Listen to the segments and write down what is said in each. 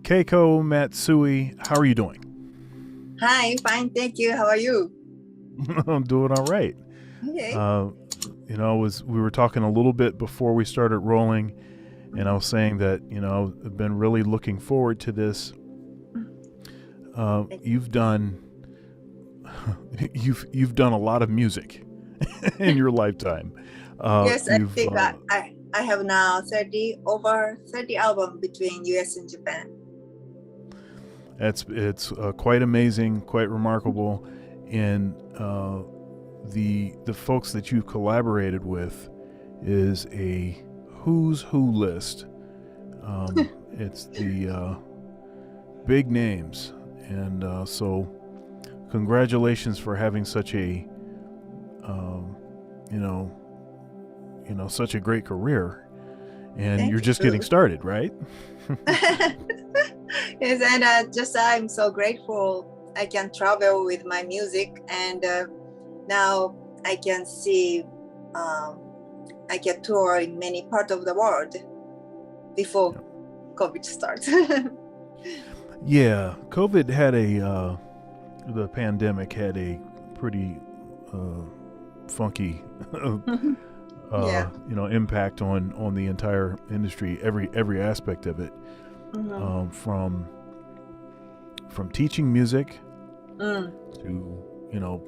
Keiko, Matsui, how are you doing? Hi, fine, thank you. How are you? I'm doing all right. Okay. Uh, we were talking a little bit before we started rolling, and I was saying that I've been really looking forward to this. You've done you've done a lot of music in your lifetime. Yes, I You've think I have now over 30 albums between US and Japan. it's quite amazing, quite remarkable, and the folks that you've collaborated with is a who's who list. It's the big names, and so congratulations for having such a um, you know such a great career, and you're Thank just getting you. started, right? Yes, and just I'm so grateful I can travel with my music, and now I can see, um, I can tour in many parts of the world before COVID starts. Yeah, COVID had the pandemic had a pretty funky Yeah. impact on the entire industry, every aspect of it, Mhm. from teaching music Mm. to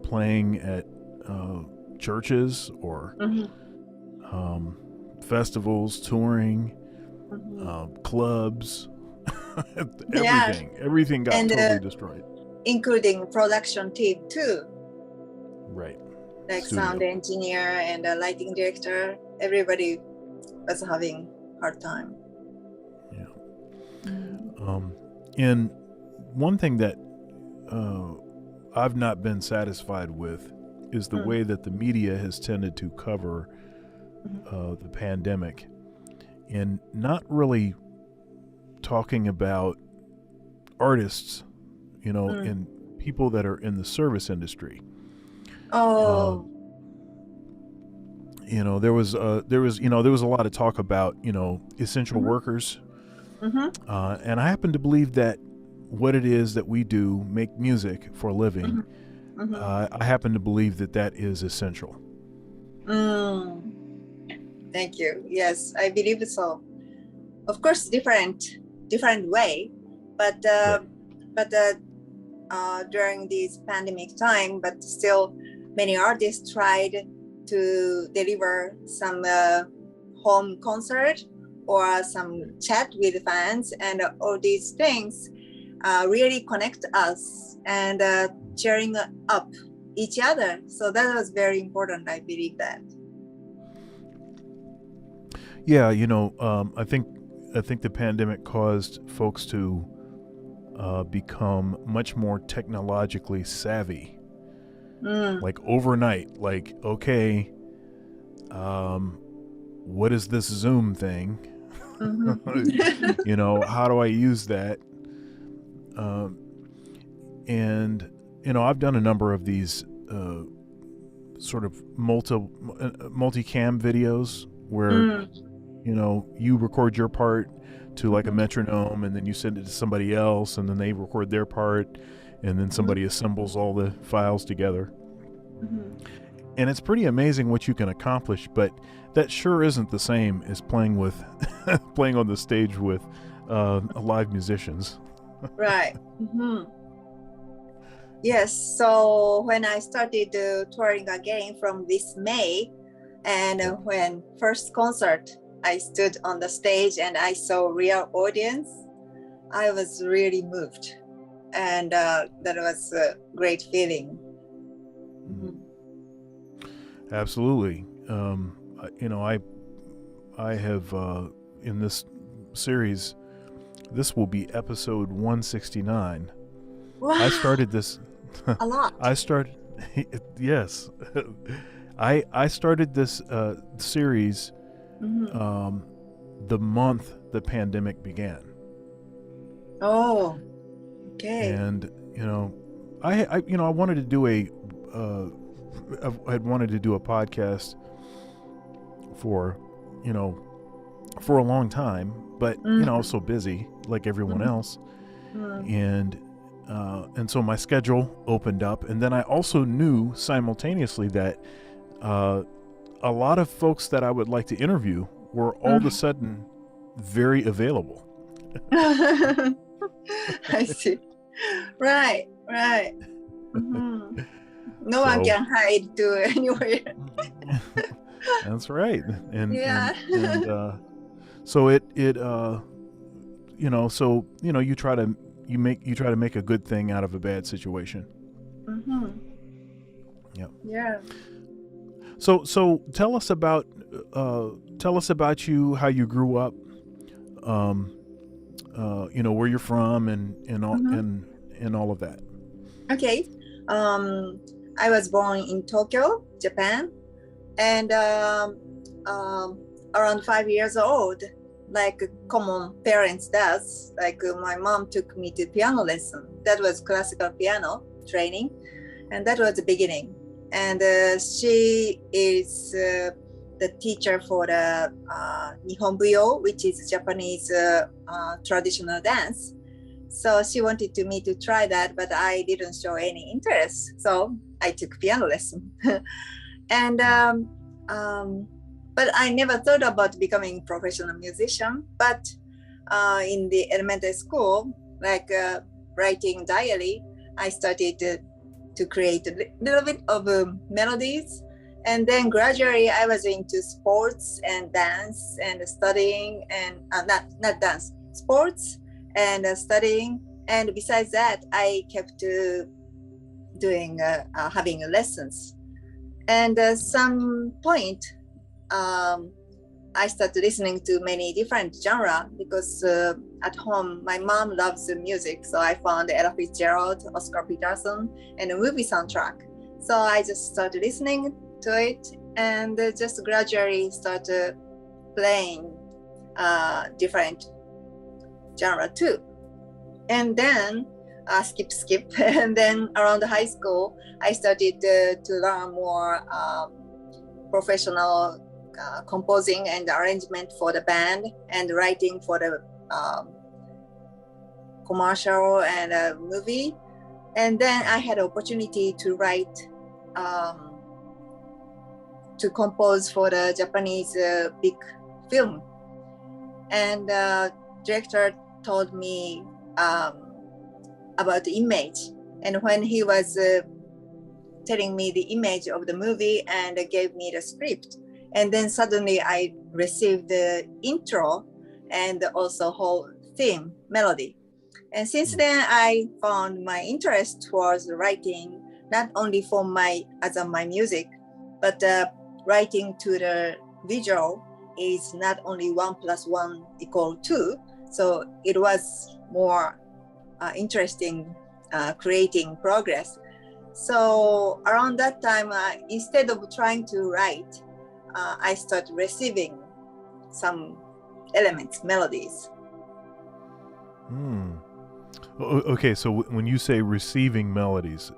playing at churches or Mhm. um, festivals, touring, Mhm. clubs. Yeah, everything got and totally destroyed. including production team too, Right. like sound Studio. engineer and a lighting director. Everybody was having hard time. Yeah. Mm. Um, and one thing that uh, I've not been satisfied with is the Mm. way that the media has tended to cover Mhm. the pandemic and not really talking about artists, Mm. and people that are in the service industry. Uh, Oh. there was a lot of talk about essential Mhm. workers, Mhm. and I happen to believe that what it is that we do, make music for a living, Mhm. Mhm. I happen to believe that that is essential. Mm. Thank you. Yes, I believe so. Of course, different way, but Right. during this pandemic time, but still many artists tried to deliver some home concert or some chat with fans, and all these things really connect us and cheering up each other. So that was very important. I believe that. Yeah, I think the pandemic caused folks to become much more technologically savvy, Mm. like overnight. Like, okay, um, what is this Zoom thing? Mm-hmm. How do I use that? Um, and I've done a number of these sort of multicam videos where Mm. you record your part to like a Mhm. metronome, and then you send it to somebody else, and then they record their part, and then Mhm. somebody assembles all the files together. Mhm. And it's pretty amazing what you can accomplish, but that sure isn't the same as playing with playing on the stage with live musicians. Right. Mhm. Yes. So when I started touring again from this May, and Yeah. when first concert, I stood on the stage and I saw real audience. I was really moved, and that was a great feeling. Mhm. Mhm. Absolutely. I have in this series, this will be episode 169. I Wow, started this. a lot. I started. Yes, I started this series Mhm. um, the month the pandemic began, Oh, okay. and I wanted to do uh, I had wanted to do a podcast for you know for a long time, but I was Mhm. so busy. like everyone Mhm. else. Mm. And so my schedule opened up, and then I also knew simultaneously that a lot of folks that I would like to interview were all of a Mm. sudden very available. I see. Right, right. Mhm. No one So can hide to anywhere. that's right. Yeah. So so you try to make a good thing out of a bad situation. Mhm. Yeah. Yeah. So tell us about you, how you grew up, um, where you're from, Mhm. and all of that. Okay. Um, I was born in Tokyo, Japan, and um, around 5 years old, like common parents does, like my mom took me to piano lesson. That was classical piano training, and that was the beginning. And she is the teacher for the Nihonbuyo, which is Japanese traditional dance. So she wanted me to try that, but I didn't show any interest. So I took piano lesson. and um, but I never thought about becoming professional musician. But in the elementary school, like writing diary, I started to create a little bit of melodies. And then gradually I was into sports and dance and studying, and not dance, sports and studying. And besides that, I kept doing having lessons. And at some point, um, I started listening to many different genre because at home my mom loves the music, so I found Ella Fitzgerald, Oscar Peterson, and a movie soundtrack. So I just started listening to it, and just gradually started playing different genre too. And then skip, and then around high school, I started to learn more professional composing and arrangement for the band and writing for the commercial and movie. And then I had opportunity to write, to compose for the Japanese big film. And director told me about the image. And when he was telling me the image of the movie and gave me the script, and then suddenly I received the intro and also whole theme melody. And since then I found my interest towards writing, not only for my music, but writing to the visual is not only 1 + 1 = 2. So it was more interesting creating progress. So around that time, instead of trying to write, I started receiving some elements, melodies. Okay, so when you say receiving melodies,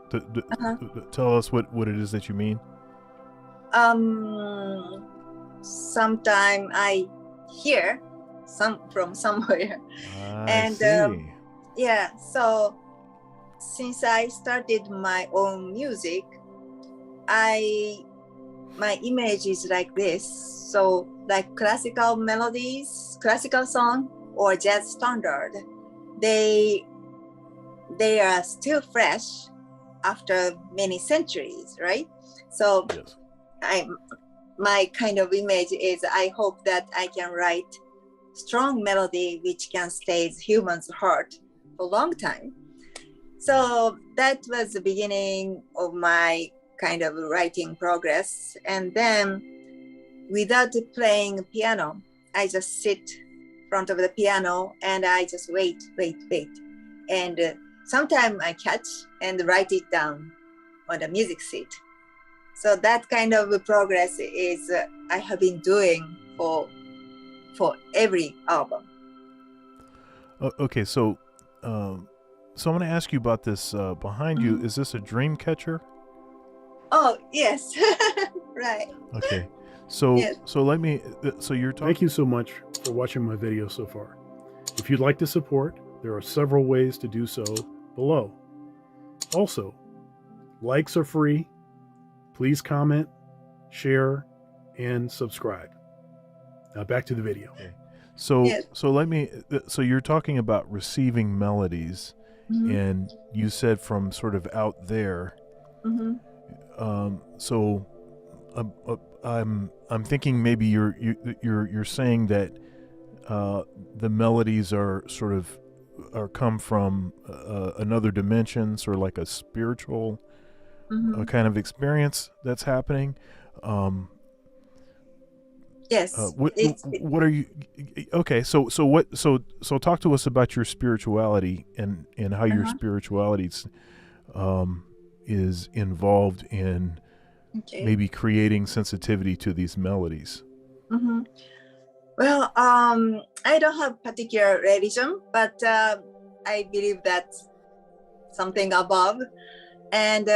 tell us what it is that you mean. Sometime I hear from somewhere, I and see. yeah. So since I started my own music, my image is like this. So like classical melodies, classical song, or jazz standard, they are still fresh after many centuries, right? So Yes. my kind of image is I hope that I can write strong melody which can stay in human's heart for a long time. So that was the beginning of my kind of writing progress. And then without playing piano, I just sit in front of the piano and I just wait. And sometimes I catch and write it down on the music sheet. So that kind of progress is I have been doing for every album. Okay, so so I'm going to ask you about this behind you. Is this a dream catcher? Oh, yes. Right. Okay. So Yes. so let me so you're talking. Thank you so much for watching my video so far. If you'd like to support, there are several ways to do so below. Also, likes are free. Please comment, share, and subscribe. Now back to the video. Okay. Yes. So you're talking about receiving melodies, Mhm. and you said from sort of out there. Mhm. So I'm thinking maybe you're saying that the melodies are come from another dimension, sort of like a spiritual Mhm. kind of experience that's happening. Yes. What are you? Okay, so talk to us about your spirituality and how your Uh-huh. spirituality is involved in Okay. maybe creating sensitivity to these melodies. Mhm. Well, I don't have particular religion, but I believe that something above. And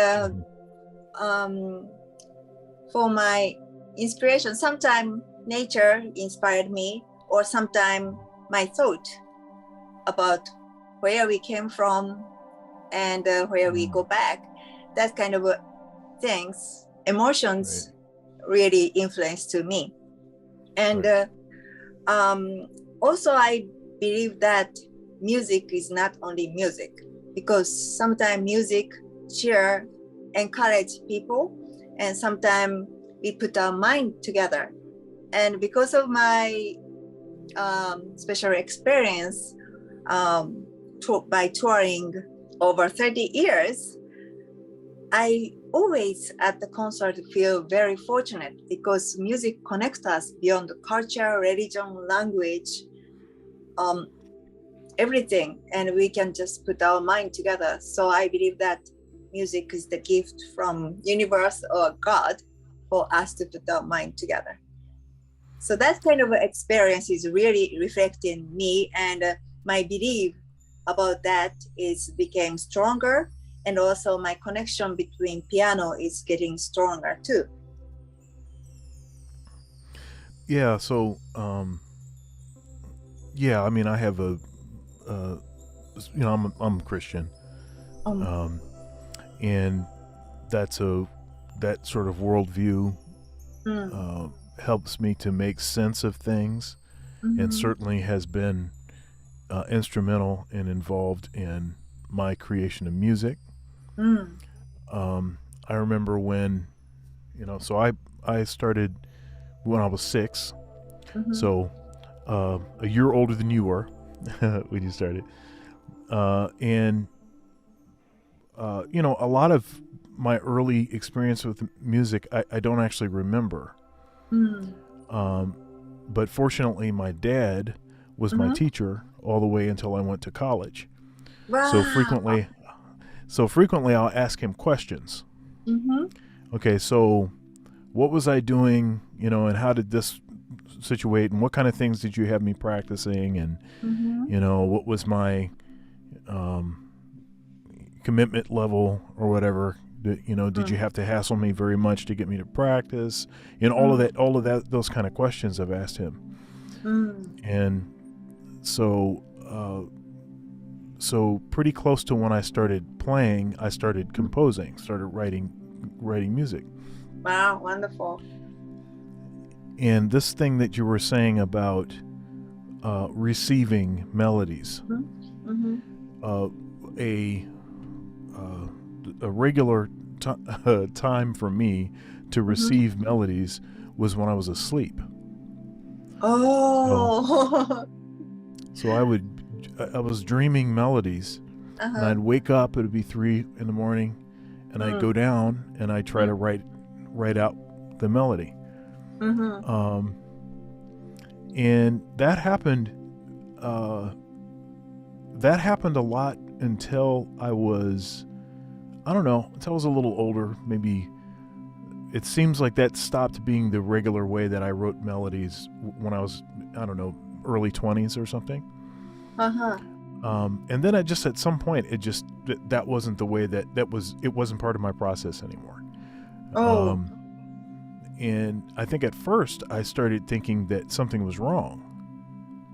for my inspiration, sometimes nature inspired me, or sometimes my thought about where we came from and where we go back. That kind of things, emotions, really influence to me. And also I believe that music is not only music, because sometimes music cheer, encourage people, and sometimes we put our mind together. And because of my special experience by touring over 30 years, I always at the concert feel very fortunate, because music connects us beyond culture, religion, language, everything, and we can just put our mind together. So I believe that music is the gift from universe or God for us to put our mind together. So that kind of experience is really reflecting me, and my belief about that is became stronger, and also my connection between piano is getting stronger too. Yeah. So yeah. I mean, I have I'm Christian, and that sort of worldview helps me to make sense of things, and certainly has been instrumental and involved in my creation of music. I remember when, so I started when I was 6, so a year older than you were when you started, and a lot of my early experience with music I don't actually remember. But fortunately, my dad was my teacher all the way until I went to college. Wow. So frequently I'll ask him questions. Okay, so what was I doing, and how did this situate, and what kind of things did you have me practicing, and what was my commitment level or whatever. Did you have to hassle me very much to get me to practice? All of that, those kind of questions I've asked him. And so pretty close to when I started playing, I started composing, started writing music. Wow, wonderful. And this thing that you were saying about receiving melodies, a regular time for me to receive melodies was when I was asleep. Oh. So I was dreaming melodies, and I'd wake up, it would be 3 in the morning, and I'd go down and I'd try to write out the melody. And that happened a lot until I was, until I was a little older. Maybe it seems like that stopped being the regular way that I wrote melodies when I was, early 20s or something. And then at some point, that wasn't the way it wasn't part of my process anymore. And I think at first I started thinking that something was wrong.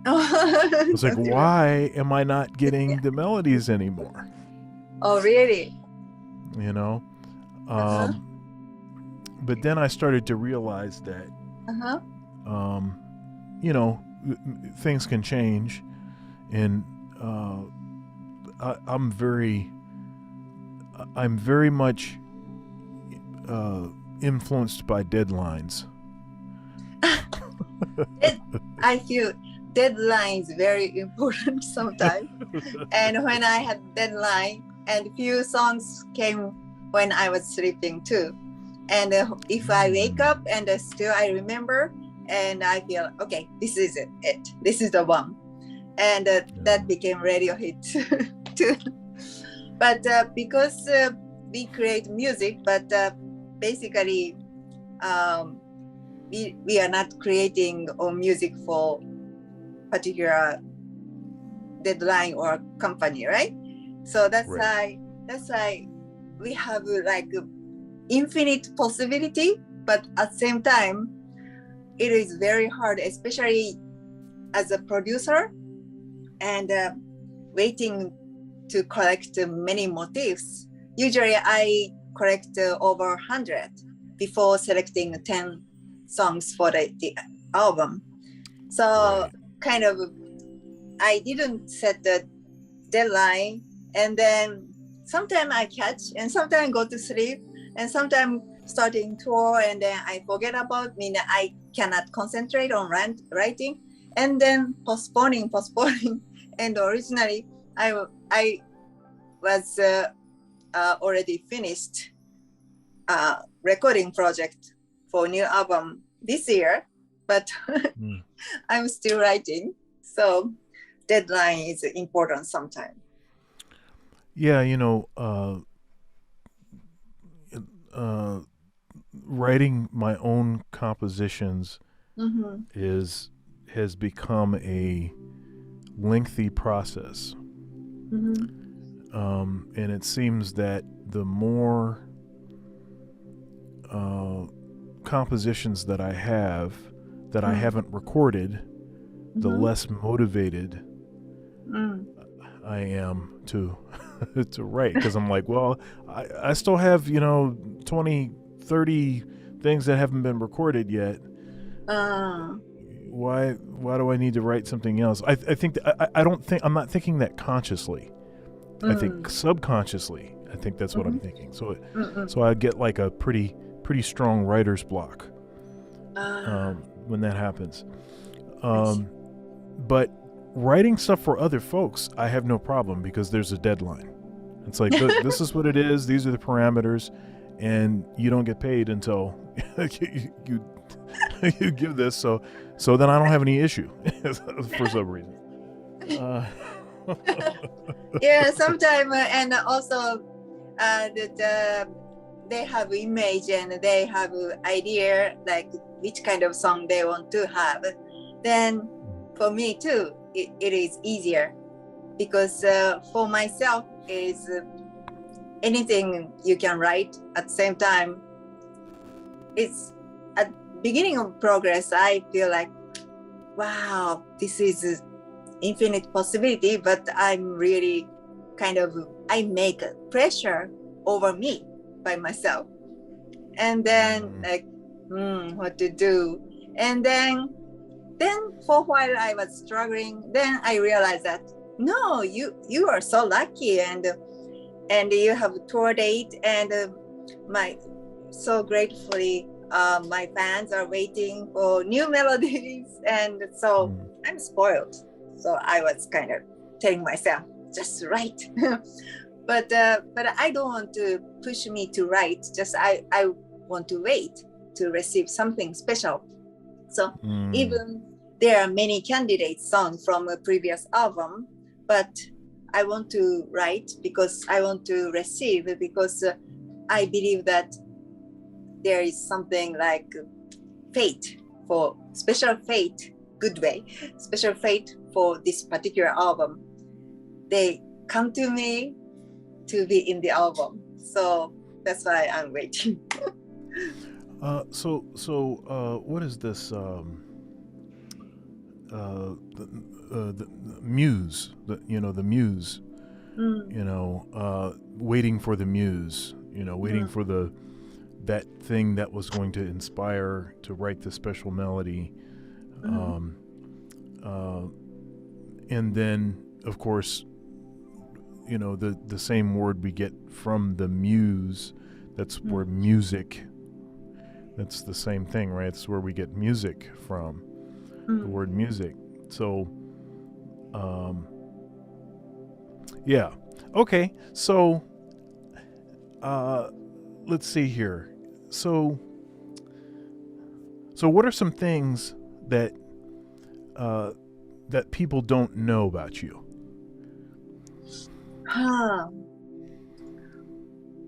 Oh, It's like, don't remember. why am I not getting the melodies anymore? Oh, really? You know? Uh-huh. Um, but then I started to realize that, Uh-huh. um, you know, things can change. And I'm very much uh, influenced by deadlines. It, I feel deadline is very important sometimes. And when I had deadline, and few songs came when I was sleeping too. And if I wake up and still I remember, and I feel okay, this is it. This is the one, and that became radio hit too. But because we create music, but basically um, we are not creating or music for particular deadline or company, right? So Right. that's why we have like infinite possibility, but at the same time it is very hard, especially as a producer, and waiting to collect many motifs. Usually I collect over 100 before selecting 10 songs for the album. So Right. kind of I didn't set the deadline, and then sometimes I catch and sometimes go to sleep, and sometimes starting tour and then I forget about me. I cannot concentrate on writing, and then postponing. And originally I was already finished recording project for new album this year, but Mm. I'm still writing. So deadline is important sometimes. Yeah, uh, writing my own compositions Mm-hmm. is has become a lengthy process, Mm-hmm. and it seems that the more uh, compositions that I have that I Mm-hmm. haven't recorded, the Mm-hmm. less motivated Mm. I am to to write, because I'm like, well, I still have 20, 30 things that haven't been recorded yet. Uh, Why do I need to write something else? I think that I don't think I'm not thinking that consciously. I think mm. subconsciously I think that's what Mm-hmm. I'm thinking. Mm-mm. So I get like a pretty strong writer's block Ah, when that happens. I see. Um, but writing stuff for other folks, I have no problem, because there's a deadline. It's like, this is what it is. These are the parameters, and you don't get paid until you you give this. So then I don't have any issue for some reason. Uh, Yeah, sometimes and also they have image and they have idea like which kind of song they want to have. Then for me too, it is easier because for myself is anything you can write at the same time. It's at beginning of progress. I feel like wow, this is infinite possibility, but I'm really kind of I make a pressure over me by myself, and then like what to do, and then for a while I was struggling. Then I realized that no, you are so lucky, and you have a tour date, and my so gratefully my fans are waiting for new melodies, and so I'm spoiled. So I was kind of telling myself just write. But I don't want to push me to write, just I want to wait to receive something special. So even there are many candidate songs from a previous album, but I want to write because I want to receive, because I believe that there is something like fate, for special fate, good way, special fate for this particular album. They come to me to be in the album. So that's why I'm waiting. so what is this? the muse, the muse, waiting for the muse, waiting for that thing that was going to inspire to write the special melody. And then, of course, the same word we get from the muse, that's where music, that's the same thing, right? It's where we get music from, the word music. So, yeah. Okay, so let's see here. So what are some things that that people don't know about you?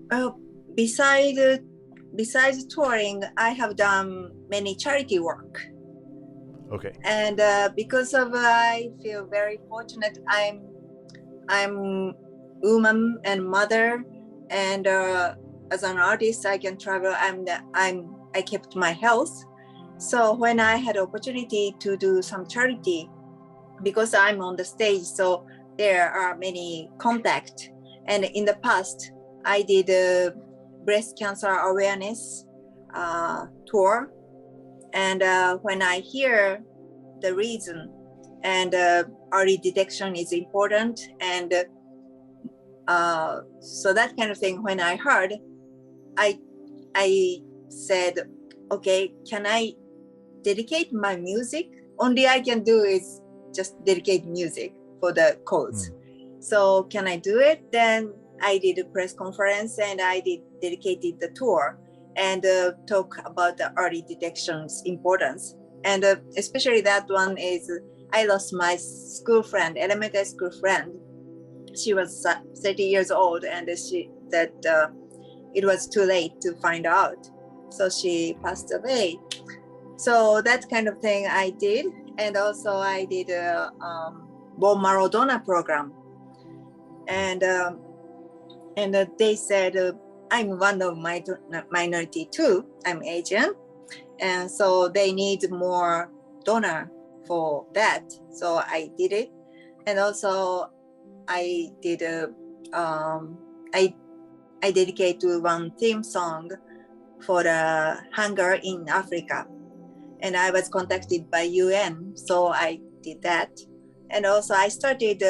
Well, besides touring, I have done many charity work. Okay. And because of I feel very fortunate. I'm woman and mother, and as an artist, I can travel. I kept my health. So when I had opportunity to do some charity, because I'm on the stage, so there are many contacts. And in the past, I did a breast cancer awareness tour. And when I hear the reason and early detection is important, and so that kind of thing, when I heard, I said, okay, can I dedicate my music? Only I can do is just dedicate music for the cause. So can I do it? Then I did a press conference and I dedicated the tour and talk about the early detection's importance. And especially that one is, I lost my school friend, elementary school friend. She was 30 years old, and she said it was too late to find out. So she passed away. So that kind of thing I did. And also I did a bone marrow donor program. And they said, I'm one of my minority too. I'm Asian. And so they need more donor for that. So I did it. And also I did I dedicate to one theme song for the hunger in Africa. And I was contacted by UN, so I did that. And also I started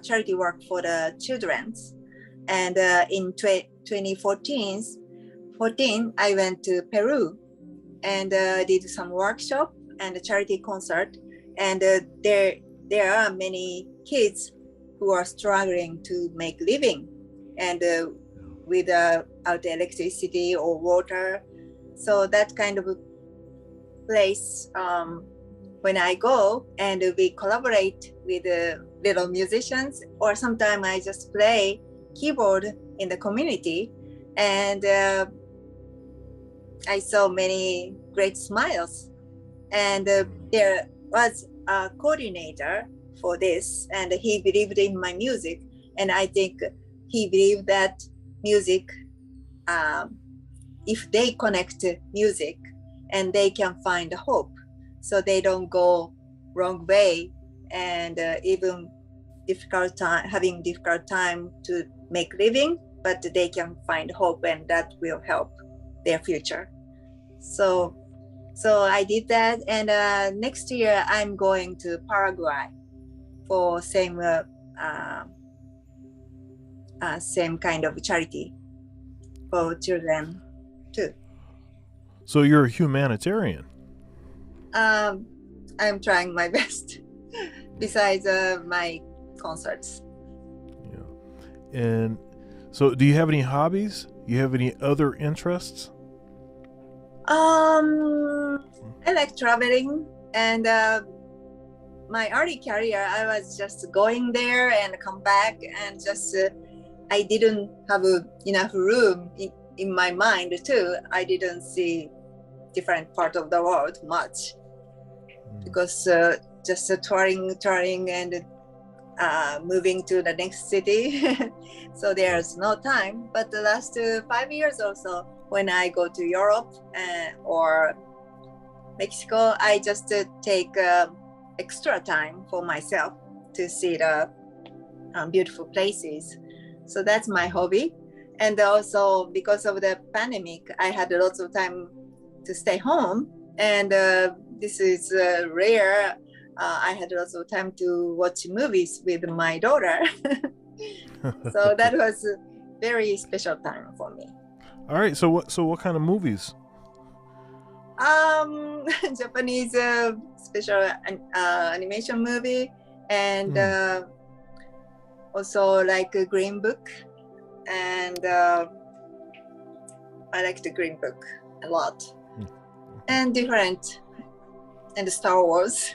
charity work for the children. And in 2014, I went to Peru and did some workshop and a charity concert. And there are many kids who are struggling to make living and without electricity or water. So that kind of place, when I go and we collaborate with little musicians, or sometimes I just play keyboard in the community, and I saw many great smiles. And there was a coordinator for this, and he believed in my music, and I think he believed that music, if they connect music, and they can find hope, so they don't go wrong way, and even having difficult time to make living, but they can find hope, and that will help their future. So I did that, and next year I'm going to Paraguay for same kind of charity for children too. So you're a humanitarian. I'm trying my best besides my concerts. Yeah. And so do you have any hobbies? You have any other interests? I like traveling, and my early career, I was just going there and come back, and just I didn't have enough room in my mind too. I didn't see different part of the world much, because just touring and moving to the next city. So there's no time. But the last 5 years or so, when I go to Europe or Mexico, I just take extra time for myself to see the beautiful places. So that's my hobby. And also because of the pandemic, I had lots of time to stay home. And this is rare. I had lots of time to watch movies with my daughter. So that was a very special time for me. All right. So what kind of movies? Japanese special animation movie, and also like a Green Book, and I like the Green Book a lot, and different, and Star Wars.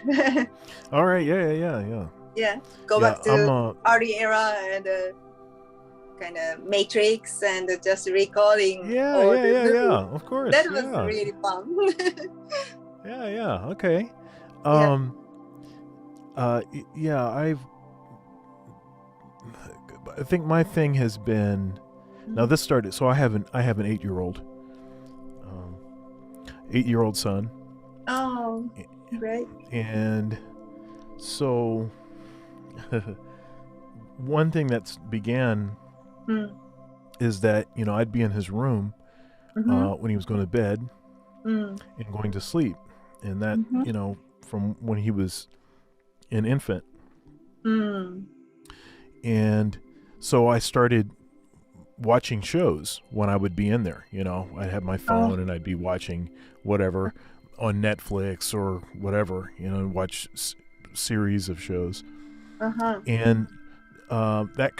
All right, yeah. Yeah, go back to early era and kind of Matrix and just recalling all the movies. Yeah, of course. That was really fun. Yeah, okay. I think my thing has been, now this started, so I have an 8-year-old son. Oh, great. And so one thing that's began is that, I'd be in his room when he was going to bed and going to sleep. And that, from when he was an infant. And so I started watching shows when I would be in there. I'd have my phone and I'd be watching whatever on Netflix or whatever, watch series of shows. And that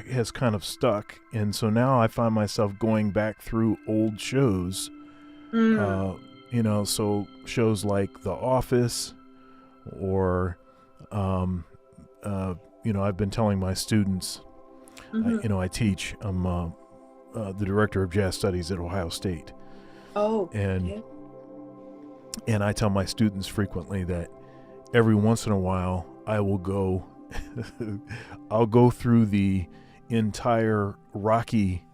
has kind of stuck. And so now I find myself going back through old shows, so shows like The Office, or, I've been telling my students, I teach, I'm the director of jazz studies at Ohio State. And I tell my students frequently that every once in a while I will go I'll go through the entire Rocky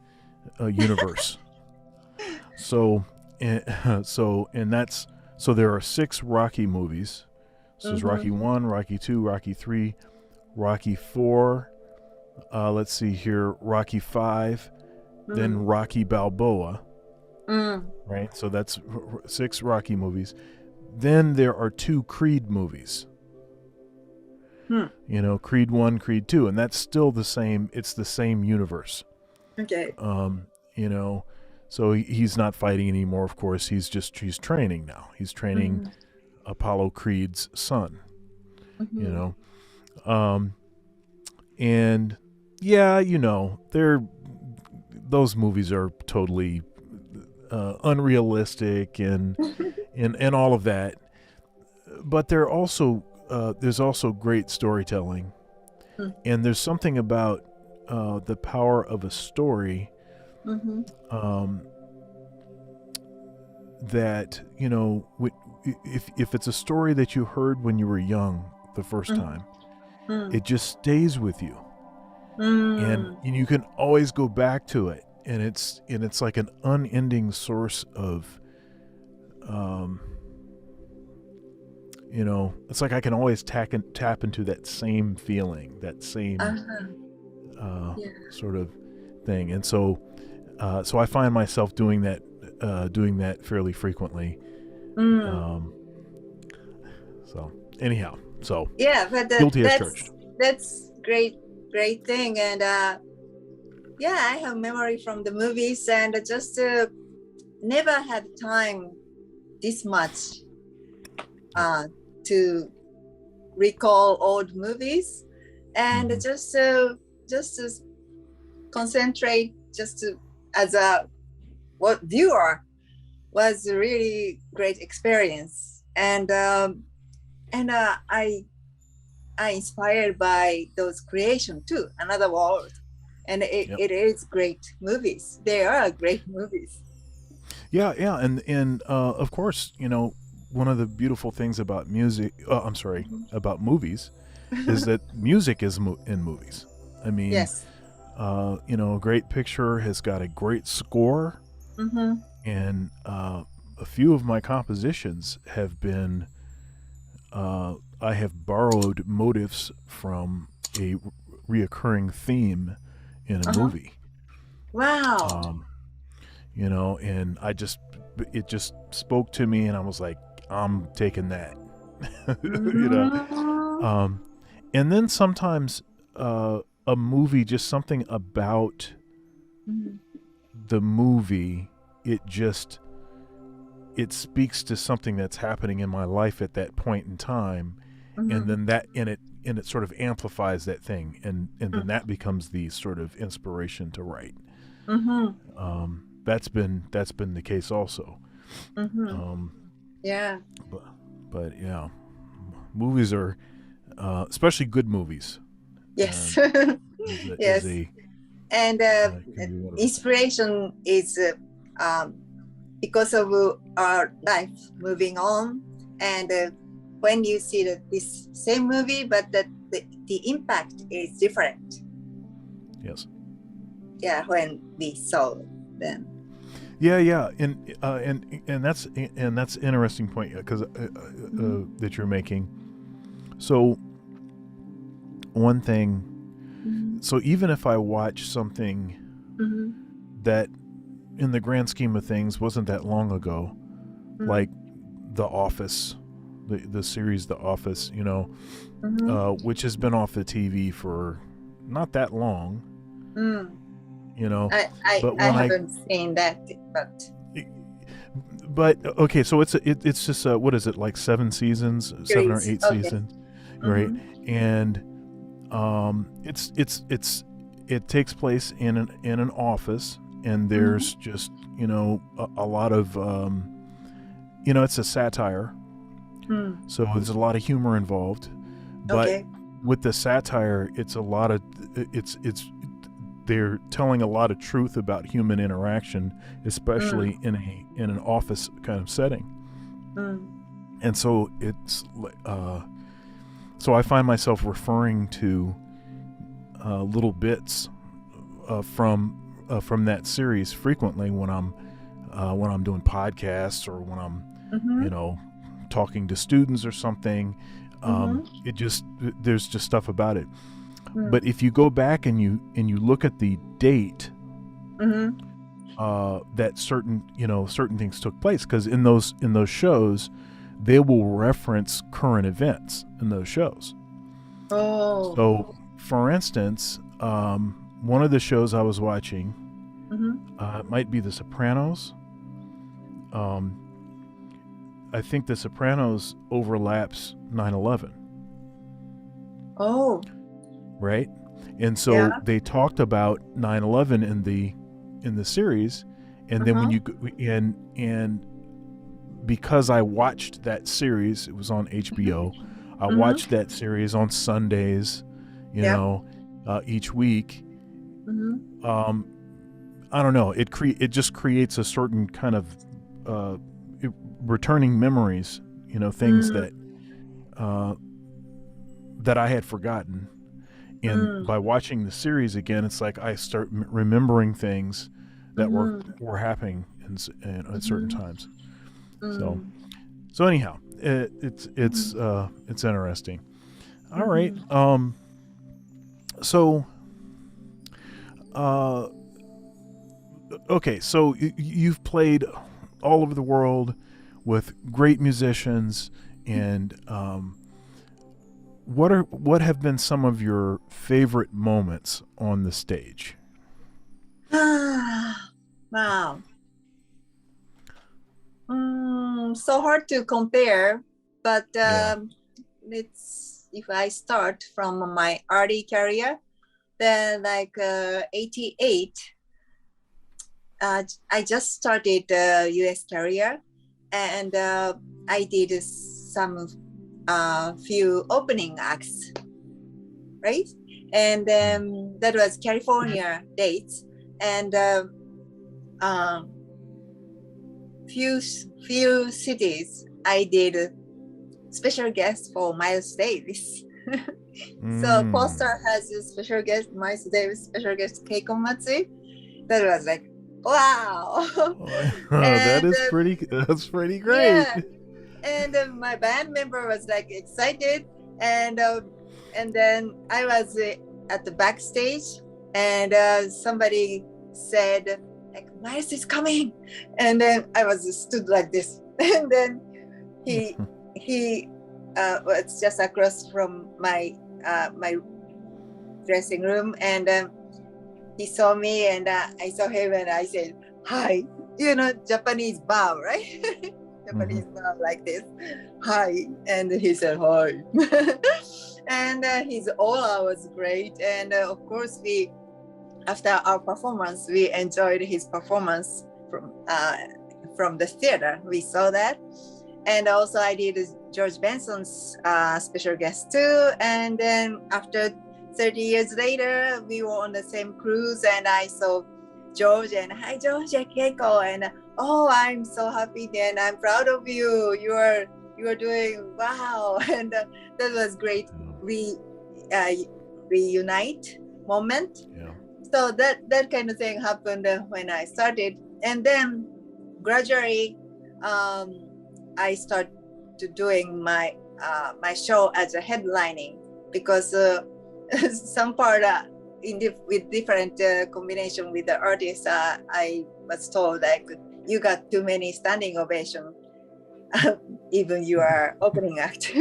universe. So there are 6 Rocky movies. So there's Rocky 1, Rocky 2, Rocky 3, Rocky 4, let's see here, Rocky 5, then Rocky Balboa. Right? So that's 6 Rocky movies. Then there are 2 Creed movies. Creed 1, Creed 2, and that's still the same. It's the same universe. Okay. So he's not fighting anymore, of course. He's training now. He's training Apollo Creed's son. And yeah, those movies are totally unrealistic and all of that. But they're also there's also great storytelling, and there's something about the power of a story that if it's a story that you heard when you were young the first time, it just stays with you, and you can always go back to it, and it's like an unending source of it's like I can always tap into that same feeling, that same sort of thing. And so I find myself doing that fairly frequently. So anyhow, but guilty as charged. That's great thing. And I have memory from the movies, and just never had time this much to recall old movies, and just to concentrate as a viewer was a really great experience. And I inspired by those creation too, another world, and it is great movies. They are great movies. And of course, one of the beautiful things about about movies is that music is in movies. I mean, yes. A great picture has got a great score, and a few of my compositions have been I have borrowed motifs from a reoccurring theme in a Uh-huh. movie. Wow. Um, and it just spoke to me, and I was like, I'm taking that. you know, Mm-hmm. um, and then sometimes a movie, just something about the movie, it just it speaks to something that's happening in my life at that point in time, and Mm-hmm. then it sort of amplifies that thing, and then that becomes the sort of inspiration to write. Mm-hmm. That's been the case also. Mm-hmm. Um, Yeah. but but yeah, movies are especially good movies. Uh, Yes. is Yes. a And can be wonderful. inspiration is because of our life moving on. And when you see this same movie, but the impact is different. Yes. Yeah, when we saw them. Yeah, and that's interesting point because that you're making. So one thing, Mm-hmm. so even if I watch something Mm-hmm. that, in the grand scheme of things, wasn't that long ago, Mm-hmm. like The Office, the series The Office, Mm-hmm. which has been off the TV for not that long, Mm. you know, but I when I haven't seen that, but but okay, so it's just what is it, like 7 seasons, 7 or 8 okay. seasons, right? Mm-hmm. And it takes place in an office, and Mm-hmm. there's just a lot of it's a satire, Mm. so there's a lot of humor involved, but Okay. with the satire, it's a lot of it's they're telling a lot of truth about human interaction, Mm. especially in an office kind of setting. Mm. And so so I find myself referring to little bits from that series frequently when I'm doing podcasts, or when I'm Mm-hmm. you know talking to students or something. Mm-hmm. It just There's just stuff about it. Mm. But if you go back and you look at the date Mm-hmm. that certain things took place, because in those shows, they will reference current events in those shows. Oh. So, for instance, one of the shows I was watching, Mm-hmm. it might be The Sopranos. Um, I think The Sopranos overlaps 9/11, Oh. right? And so Yeah. they talked about 9/11 in the series, and then when Uh-huh. you and because I watched that series, it was on HBO. I Mm-hmm. watched that series on Sundays, Yeah. each week. Mm-hmm. Um, I don't know. It just creates a certain kind of uh, returning memories. Things Mm. uh, that I had forgotten. And Mm. by watching the series again, it's like I start remembering things that Mm-hmm. were happening at certain Mm-hmm. times. So Mm. anyhow, Mm-hmm. it's interesting. All right. Mm-hmm. So uh, okay. So you've played all over the world with great musicians, and what have been some of your favorite moments on the stage? Ah, wow. So hard to compare, but Yeah. let's if I start from my early career, then like 88, I just started US career, and I did some few opening acts, right? And that was California dates, and few cities I did special guest for Miles Davis. So Mm. Costa has a special guest, Miles Davis special guest Keiko Matsui. That was like wow. That And is pretty. That's pretty great. yeah, and my band member was like excited, and then I was at the backstage, and somebody said like Miles is coming, and then I was stood like this, and then he was just across from my dressing room, and he saw me, and I saw him, and I said hi, Japanese bow, right? Japanese bow like this, hi, and he said hi. And his aura was great, and of course after our performance, we enjoyed his performance from the theater. We saw that, and also I did George Benson's special guest too. And then after 30 years later, we were on the same cruise, and I saw George, and hi George, Keiko, and oh, I'm so happy, and I'm proud of you. You are doing wow, and that was great. We reunite moment. Yeah. So that kind of thing happened when I started, and then gradually I started doing my show as a headlining, because some part with different combination with the artists, I was told like you got too many standing ovation. Even you are opening act.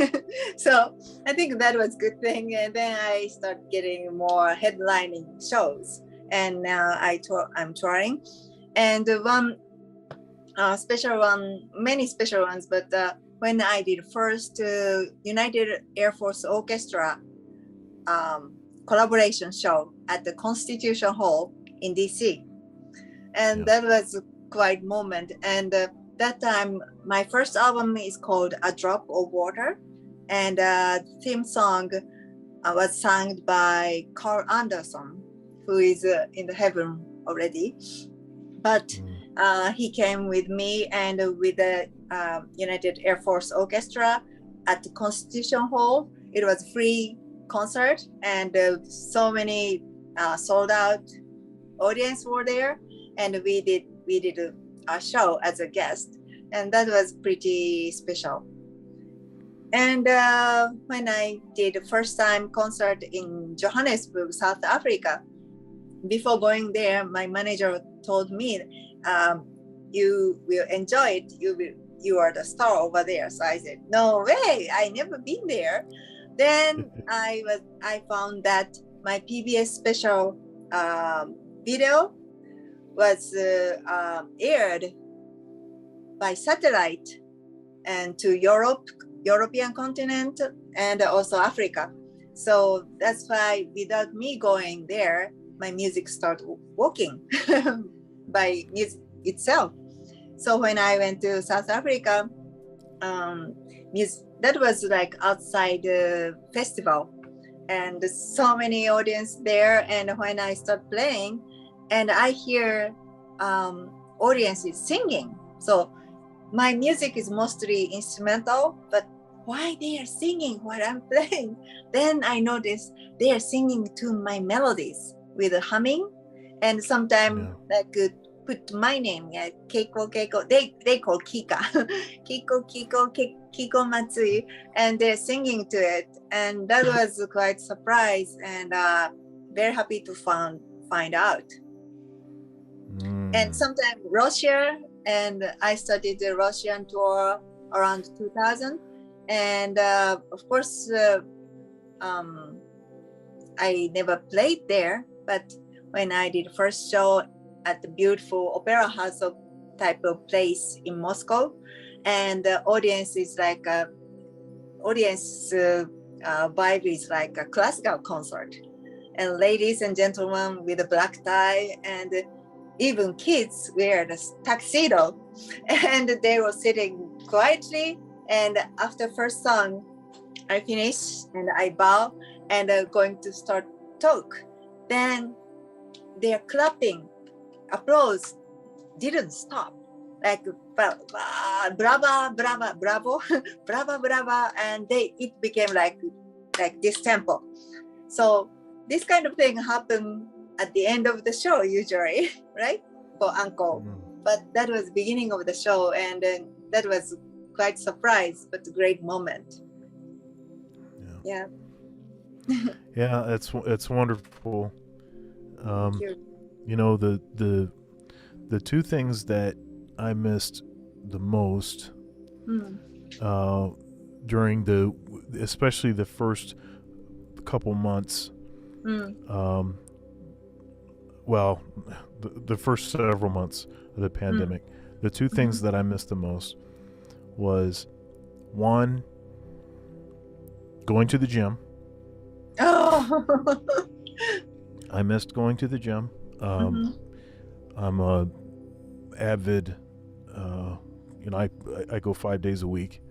So I think that was good thing, and then I start getting more headlining shows, and now I'm touring, and one special one, many special ones, but when I did first United Air Force Orchestra collaboration show at the Constitution Hall in DC, and that was quite moment. And that time my first album is called A Drop of Water, and theme song was sung by Carl Anderson, who is in the heaven already, but he came with me and with the United Air Force Orchestra at the Constitution Hall. It was free concert, and so many sold out audience were there, and we did a show as a guest, and that was pretty special. And when I did the first time concert in Johannesburg, South Africa, before going there, my manager told me, you will enjoy it, you are the star over there. So I said, no way, I never been there. Then I found that my PBS special video was aired by satellite and to European continent, and also Africa. So that's why without me going there, my music started working by music itself. So when I went to South Africa, that was like outside the festival, and so many audience there. And when I start playing, and I hear audience is singing, so my music is mostly instrumental, but why they are singing while I'm playing? Then I noticed they are singing to my melodies with a humming, and sometimes like put my name, Keiko. They call Kika, Keiko Matsui, and they're singing to it, and that was quite surprised, and very happy to find out. And sometimes Russia, and I started the Russian tour around 2000, and of course I never played there, but when I did first show at the beautiful opera house type of place in Moscow, and the audience is like vibe is like a classical concert, and ladies and gentlemen with a black tie, and even kids wear the tuxedo, and they were sitting quietly. And after first song, I finish and I bow and going to start talk. Then they're clapping, applause didn't stop, like brava, brava, bravo, brava, brava, and it became like this tempo. So this kind of thing happened at the end of the show usually, right? For encore. But that was beginning of the show, and then that was quite surprised, but a great moment. Yeah. Yeah, it's wonderful. Thank you. You know, the two things that I missed the most Mm, during especially the first couple months, mm, um, well, the first several months of the mm, pandemic, the two things that I missed the most was one, going to the gym. Oh. I missed going to the gym. Mhm. I'm a avid, uh, I go 5 days a week,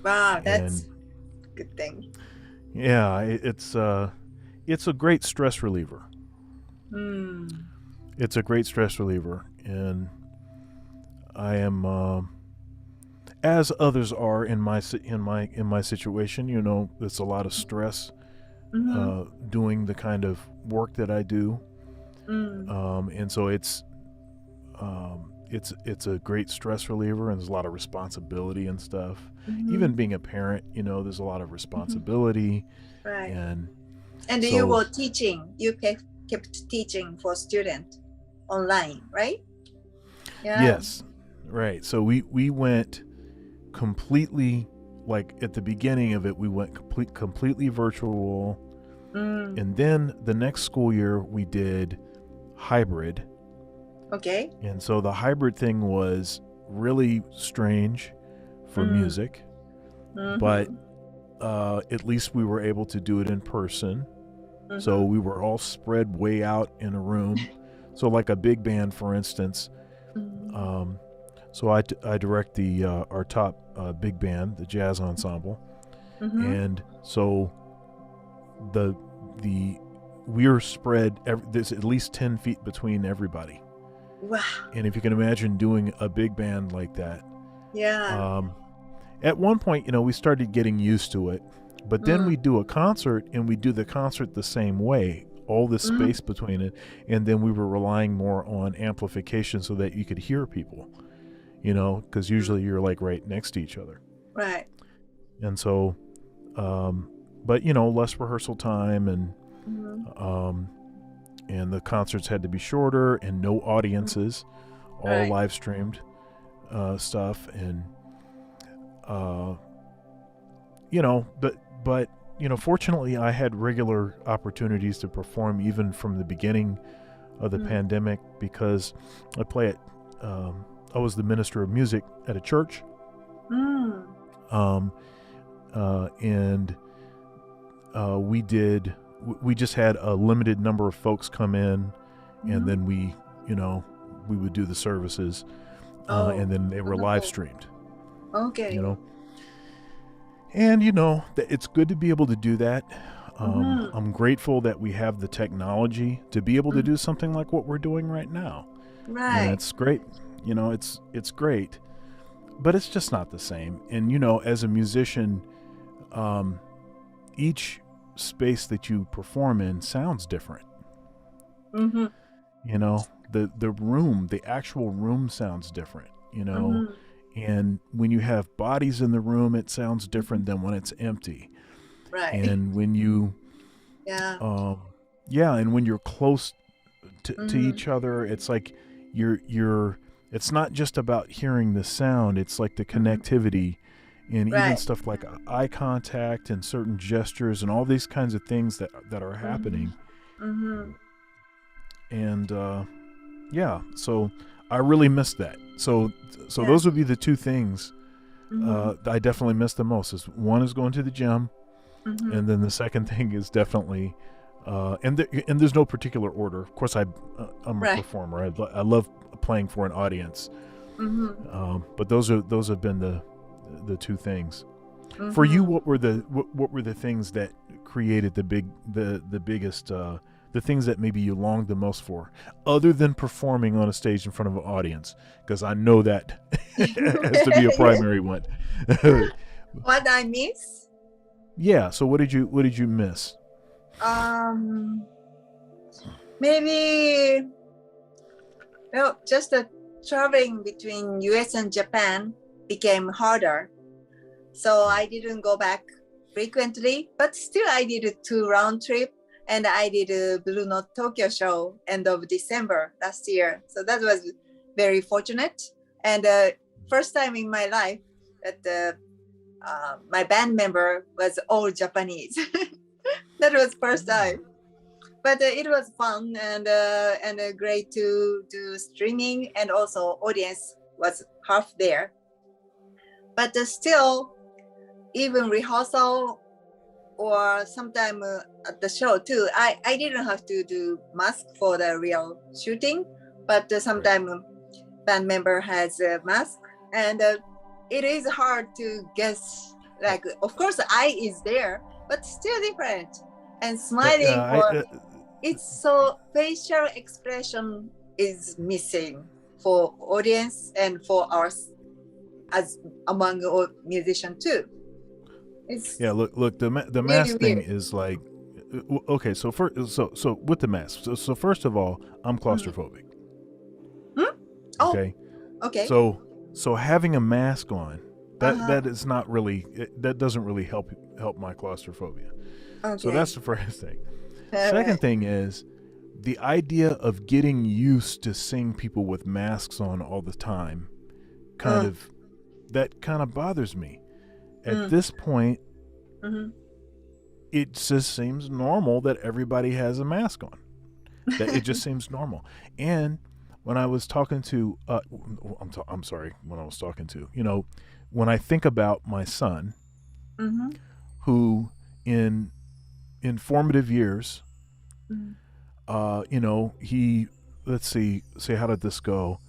Wow, and that's a good thing. yeah, it's a great stress reliever. Mm. It's a great stress reliever, and I am, as others are in my situation. You know, it's a lot of stress Mm-hmm. doing the kind of work that I do, Mm. and so it's a great stress reliever, and there's a lot of responsibility and stuff. Even Mm-hmm. being a parent, you know, there's a lot of Mm-hmm. responsibility, Right. and And you so were teaching, you kept teaching for student online, right? Yeah. yes, right. So we went completely, like at the beginning of it, we went completely virtual, Mm. and then the next school year we did hybrid. Okay. And so the hybrid thing was really strange for Mm. music, but Mm-hmm. at least we were able to do it in person. So Mm-hmm. we were all spread way out in a room. So, like a big band, for instance. Mm. Um, so I direct our top big band, the jazz ensemble, Mm-hmm. and so the the we're spread. There's at least 10 feet between everybody. Wow. And if you can imagine doing a big band like that, Yeah. um, at one point, you know, we started getting used to it, but then Mm. we do a concert and we do the concert the same way, all this Mm. space between it, and then we were relying more on amplification so that you could hear people, you know, because Mm. usually you're like right next to each other. Right. And so, um, but you know, less rehearsal time, Mm-hmm. um, and the concerts had to be shorter and no audiences, all Right. live streamed stuff, and uh, you know, but you know, fortunately, I had regular opportunities to perform even from the beginning of the Mm. pandemic because I play at. I was the minister of music at a church, Mm. um, and we just had a limited number of folks come in, and Mm-hmm. then you know, we would do the services, Oh, and then they were live wonderful. streamed, you Okay. know. And you know, it's good to be able to do that. Mm-hmm. I'm grateful that we have the technology to be able to Mm. do something like what we're doing right now, and Right. it's great. You know, it's great, but it's just not the same. And you know, as a musician, um, each space that you perform in sounds different. Mm-hmm. You know, the actual room sounds different. You know, Mm-hmm. and when you have bodies in the room, it sounds different than when it's empty. Right. And when you Yeah. yeah, and when you're close to Mm-hmm. each other, it's like you're it's not just about hearing the sound, it's like the Mm-hmm. connectivity, and even Right. stuff like eye contact and certain gestures and all these kinds of things that are Mm-hmm. happening. Mm-hmm. And yeah, so I really missed that. So Yeah. those would be the two things Mm-hmm. I definitely miss the most. Is one is going to the gym, Mm-hmm. and then the second thing is definitely and there's no particular order. Of course, I'm a Right. performer. I love playing for an audience, Mm-hmm. but those have been the two things. For you, Mm-hmm. what were the things that created the biggest the things that maybe you longed the most for, other than performing on a stage in front of an audience? Because I know that has to be a primary one. What I miss? Yeah. So what did you miss? Um, Maybe, well, just the traveling between US and Japan became harder So I didn't go back frequently, but still I did a 2 round trip, and I did a Blue Note Tokyo show end of December last year. So that was very fortunate, and first time in my life that my band member was all Japanese. That was first time, but it was fun and great to do streaming, and also audience was half there. But still, even rehearsal or sometime at the show too, I didn't have to do mask for the real shooting, but sometime band member has a mask, and it is hard to guess. Like, of course, eye is there, but still different. And smiling, or it's so facial expression is missing for audience and for us as among all musicians too. It's look, the really mask thing weird. is like, okay, so with the mask, so first of all, I'm claustrophobic. Hmm? Oh, Okay. okay. So having a mask on, that is not really, that doesn't really help my claustrophobia. Okay. So that's the first thing. Second thing is the idea of getting used to seeing people with masks on all the time kind of bothers me. At this point, it just seems normal that everybody has a mask on. That it just seems normal. And when I was talking to, I'm sorry, when I was talking to, when I think about my son, who in formative years, he, let's say how did this go?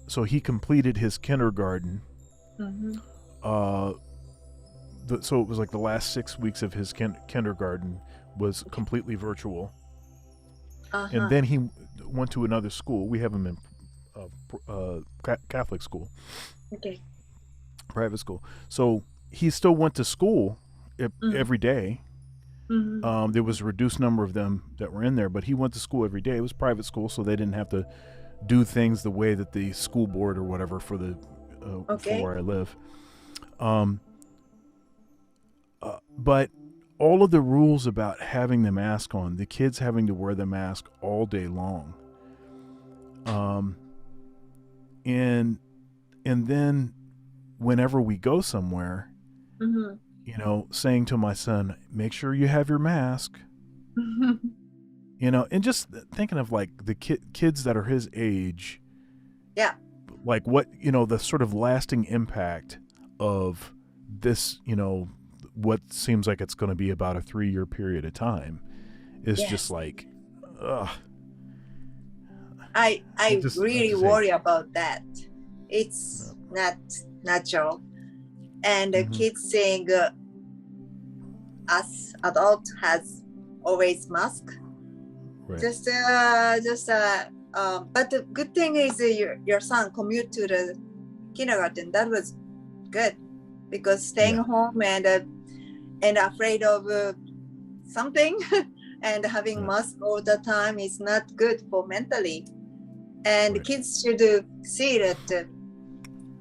So he completed his kindergarten. So it was like the last 6 weeks of his kindergarten was completely virtual. And then he went to another school. We have him in Catholic school. Okay. Private school. So he still went to school every day. There was a reduced number of them that were in there, but he went to school every day. It was private school, so they didn't have to do things the way that the school board or whatever for the for where I live. But all of the rules about having the mask on, the kids having to wear the mask all day long, and then whenever we go somewhere, saying to my son, make sure you have your mask, and just thinking of like the kids that are his age, like what, the sort of lasting impact of this, what seems like it's going to be about a 3-year period of time is just like, ugh. I really worry about that. It's not natural. And the kids saying us adult has always mask. Right. But the good thing is your son commute to the kindergarten. That was good, because staying home and afraid of something and having mask all the time is not good for mentally. And kids should see that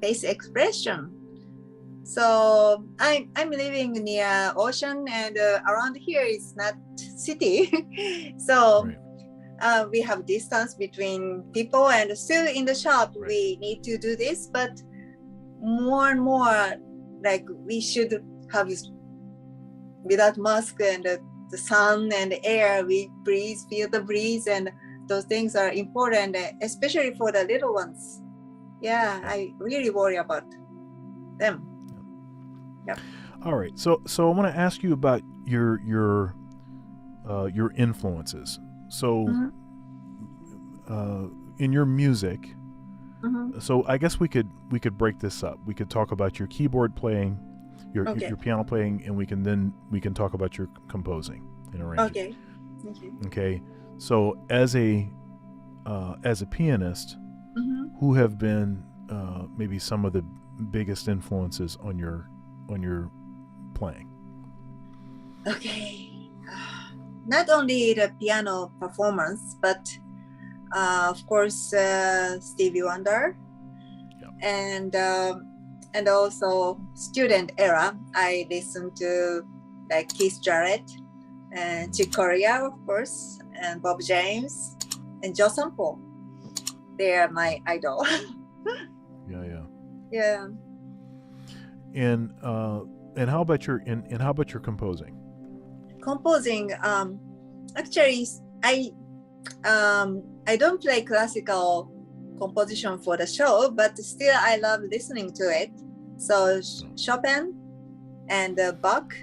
face expression. So I'm living near ocean, and around here is not city. So we have distance between people, and still in the shop we need to do this, but more and more like we should have without mask, and the sun and the air, we breathe, feel the breeze, and those things are important, especially for the little ones. I really worry about them. All right, so I want to ask you about your influences. So in your music, so I guess we could break this up. We could talk about your keyboard playing, your piano playing, and we can talk about your composing and arranging. Okay. So as a pianist, who have been maybe some of the biggest influences on your playing? Okay. Not only the piano performance, but of course Stevie Wonder, and and also student era, I listen to like Keith Jarrett and Chick Corea, of course, and Bob James and Joe Sample. They are my idol. Yeah. Yeah. And how about your composing? Composing, actually, I don't play classical composition for the show, but still I love listening to it. So Chopin and Bach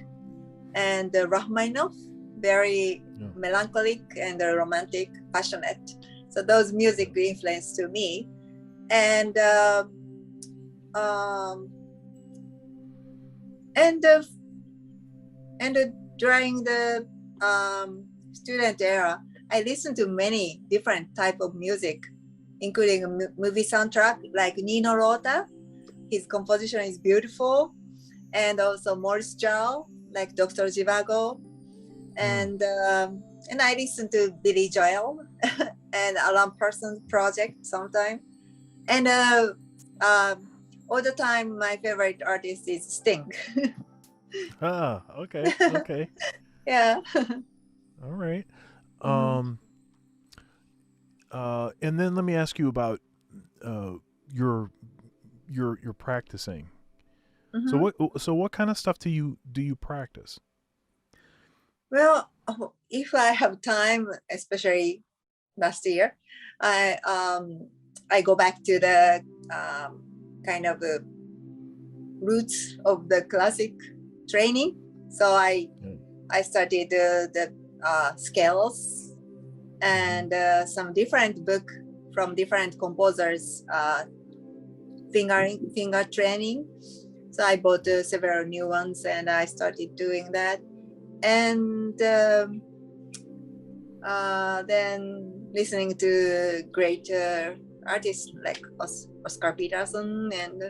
and Rachmaninoff, very melancholic and romantic, passionate. So those music influence to me. And during the student era, I listened to many different type of music, including a movie soundtrack like Nino Rota. His composition is beautiful, and also Maurice Jarre, like Dr. Zhivago, and I listen to Billy Joel and Alan Parsons Project sometime, and all the time my favorite artist is Sting. Okay. Yeah. All right. And then let me ask you about your practicing. So what kind of stuff do you practice? Well, if I have time, especially last year, I go back to the kind of the roots of the classic training. So I started the scales and some different book from different composers, finger training. So I bought several new ones and I started doing that. And then listening to great artists like Oscar Peterson and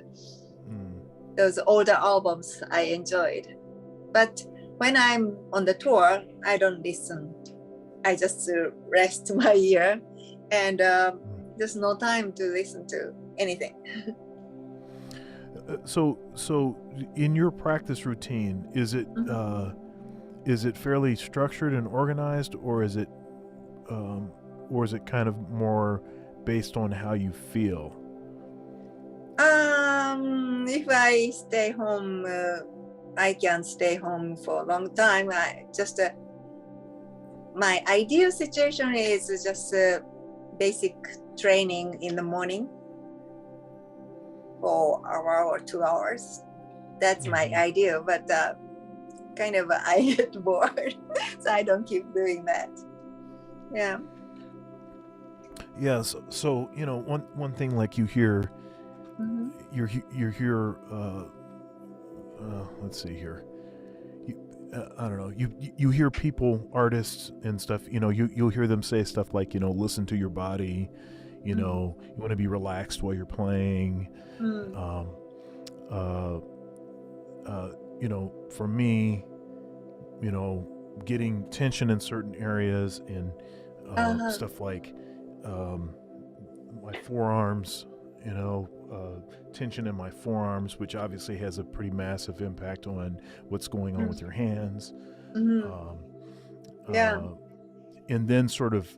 those older albums I enjoyed. But when I'm on the tour, I don't listen. I just rest my ear, and there's no time to listen to anything. So in your practice routine, is it fairly structured and organized, or is it kind of more based on how you feel? If I stay home, I can stay home for a long time. My ideal situation is just basic training in the morning for an hour or 2 hours. That's my ideal, but kind of I get bored, so I don't keep doing that. Yeah. Yes. So one thing, like you hear, you hear. Let's see here. I don't know. You hear people, artists and stuff. You'll hear them say stuff like, listen to your body. You want to be relaxed while you're playing. For me, getting tension in certain areas and stuff like my forearms. Tension in my forearms, which obviously has a pretty massive impact on what's going on with your hands. And then sort of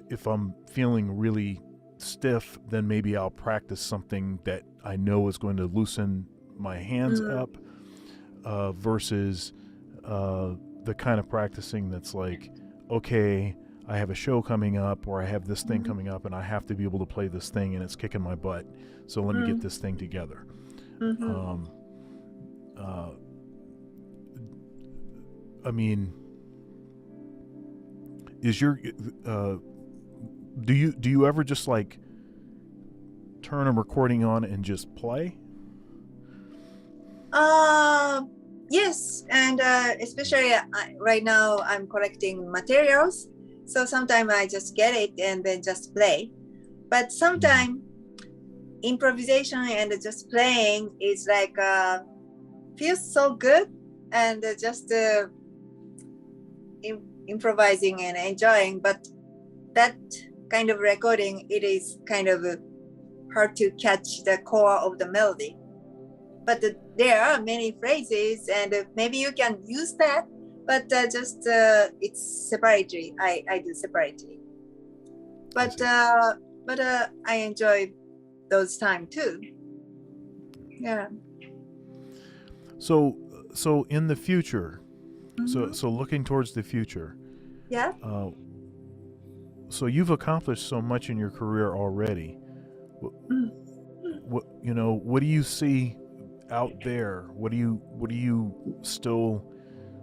if I'm feeling really stiff, then maybe I'll practice something that I know is going to loosen my hands up versus the kind of practicing that's like, okay, I have a show coming up, or I have this thing coming up and I have to be able to play this thing and it's kicking my butt, so let me get this thing together. I mean, is your do you ever just like turn a recording on and just play? Yes, and especially right now I'm collecting materials, so sometimes I just get it and then just play. But sometimes improvisation and just playing is like feels so good, and just improvising and enjoying. But that kind of recording, it is kind of hard to catch the core of the melody. but there are many phrases, and maybe you can use that, but just it's separately. I do separately, but I enjoy those time too. Yeah. So in the future, Mhm. so looking towards the future, Yeah. so you've accomplished so much in your career already. Mm. What do you see out there? What do you still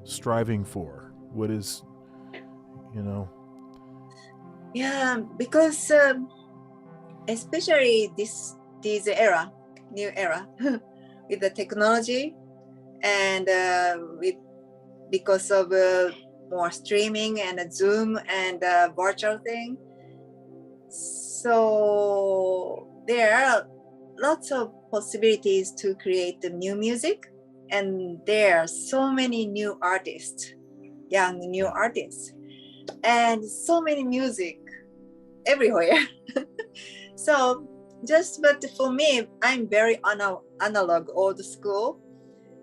striving for? What is, you know? Yeah, because especially this era, new era, with the technology and with because of more streaming and Zoom and virtual thing. So there are lots of possibilities to create the new music, and there are so many new artists, young new artists, and so many music everywhere. So but for me, I'm very analog, old school.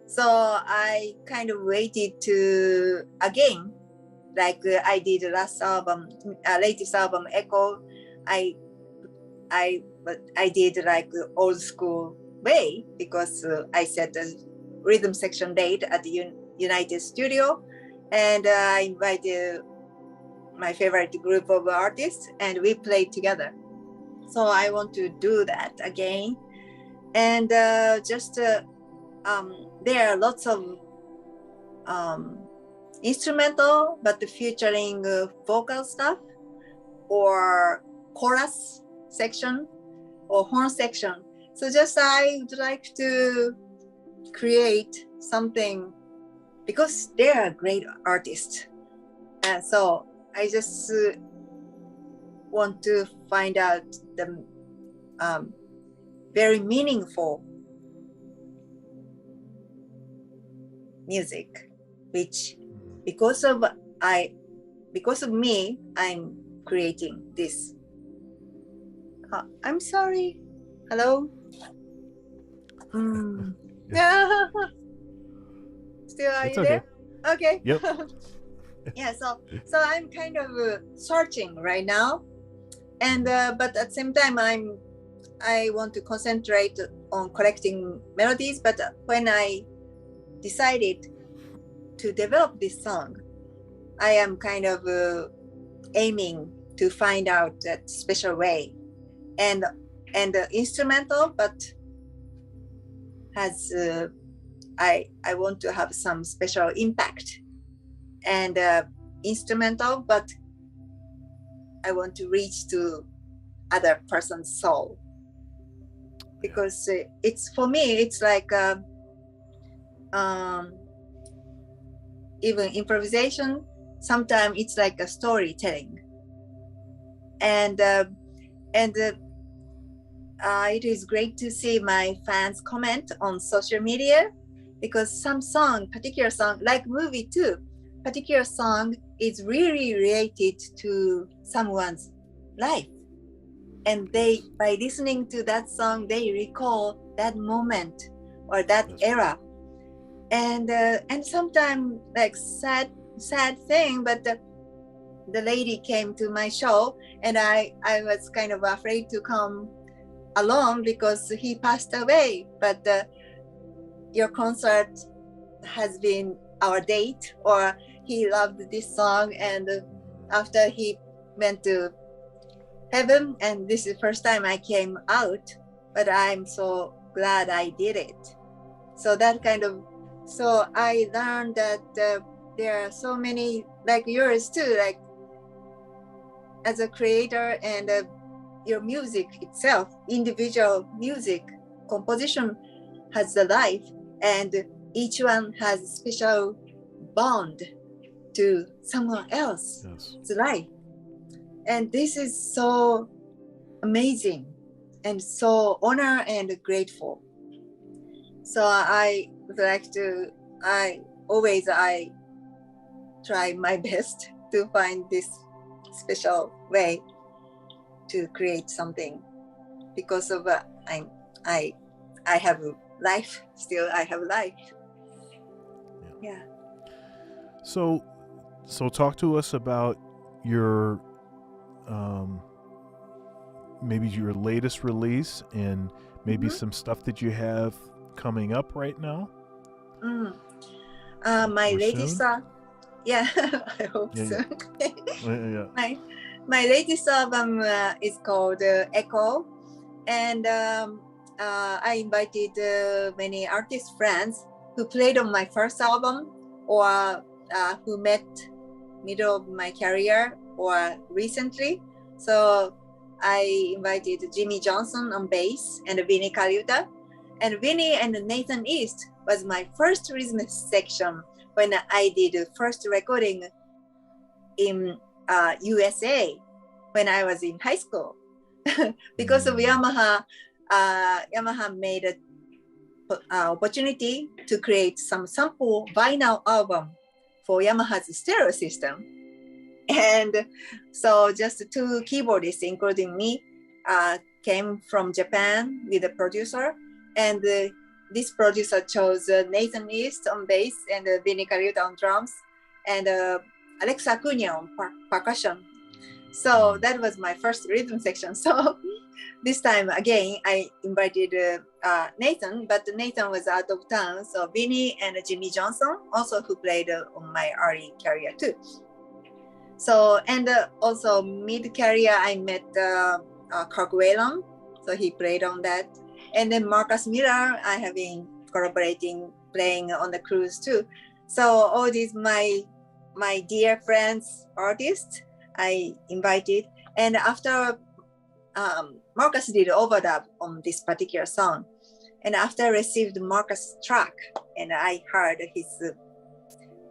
So I kind of waited to again, like I did latest album Echo. I did like old school way because I set a rhythm section date at the United Studio, and I invited my favorite group of artists, and we played together. So I want to do that again, and there are lots of instrumental, but featuring vocal stuff or chorus section or horn section. So just I would like to create something because they are great artists. And so I just want to find out the very meaningful music, which because of me, I'm creating this. I'm sorry. Hello. Yeah. Still, are It's you okay. there? Okay. Yep. Yeah. So I'm kind of searching right now, and but at the same time, I want to concentrate on collecting melodies. But when I decided to develop this song, I am kind of aiming to find out that special way, and the instrumental, but has I want to have some special impact, and instrumental, but I want to reach to other person's soul, because it's for me it's like even improvisation, sometimes it's like a storytelling, and it is great to see my fans comment on social media, because some song, particular song, like movie too, particular song is really related to someone's life, and they, by listening to that song, they recall that moment or that era, and sometimes like sad thing, but the lady came to my show, and I was kind of afraid to come alone because he passed away, but your concert has been our date, or he loved this song, and after he went to heaven, and this is the first time I came out, but I'm so glad I did it. So that kind of, so I learned that there are so many like yours too, like as a creator, and your music itself, individual music composition has a life, and each one has a special bond to someone else's life. And this is so amazing and so honor and grateful. So I would like to, I try my best to find this special way to create something, because of I have life. Still, I have life. Yeah. So talk to us about your maybe your latest release and maybe some stuff that you have coming up right now. My Or latest soon? song, yeah, I hope Yeah, so. Yeah. My latest album is called Echo, and I invited many artist friends who played on my first album or who met middle of my career or recently. So I invited Jimmy Johnson on bass and Vinnie Caliuta. And Vinnie and Nathan East was my first rhythm section when I did the first recording in USA when I was in high school. Because of Yamaha made an opportunity to create some sample vinyl album for Yamaha's stereo system. And so just two keyboardists, including me, came from Japan with a producer. And this producer chose Nathan East on bass and Vinnie Caliuta on drums and Alex Acuna on percussion. So that was my first rhythm section. So this time again, I invited Nathan, but Nathan was out of town. So Vinnie and Jimmy Johnson, also who played on my early career too. So, and also mid-career, I met Kirk Whalum. So he played on that. And then Marcus Miller, I have been collaborating, playing on the cruise too. So all these my dear friends, artists, I invited. And after Marcus did overdub on this particular song. And after I received Marcus' track and I heard his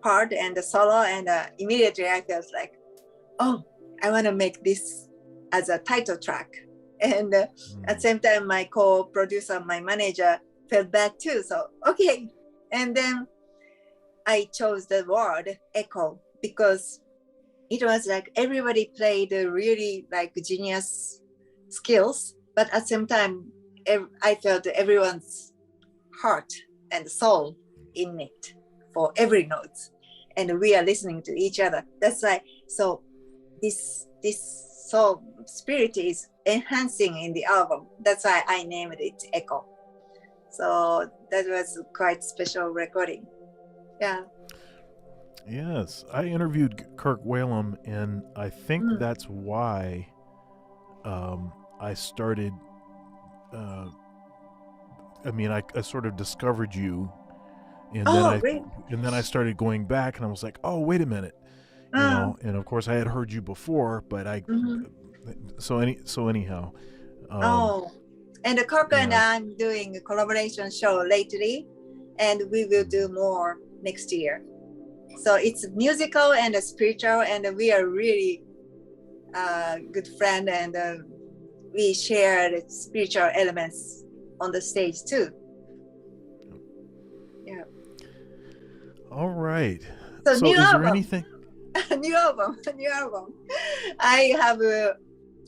part and the solo, and immediately I felt like, oh, I want to make this as a title track. And at the same time, my co-producer, my manager felt bad too. So, okay. And then I chose the word echo because it was like everybody played really like genius skills, but at the same time, I felt everyone's heart and soul in it for every note. And we are listening to each other. That's why, so this soul spirit is enhancing in the album. That's why I named it Echo. So that was quite special recording. Yeah. Yes, I interviewed Kirk Whalum, and I think that's why I started. I sort of discovered you, and then I started going back, and I was like, oh, wait a minute, you know. And of course, I had heard you before, but so anyhow. And Kirk and I'm doing a collaboration show lately, and we will do more next year. So it's musical and spiritual, and we are really good friend, and we share the spiritual elements on the stage too. Yeah. All right. So new is album. There anything? New album. I have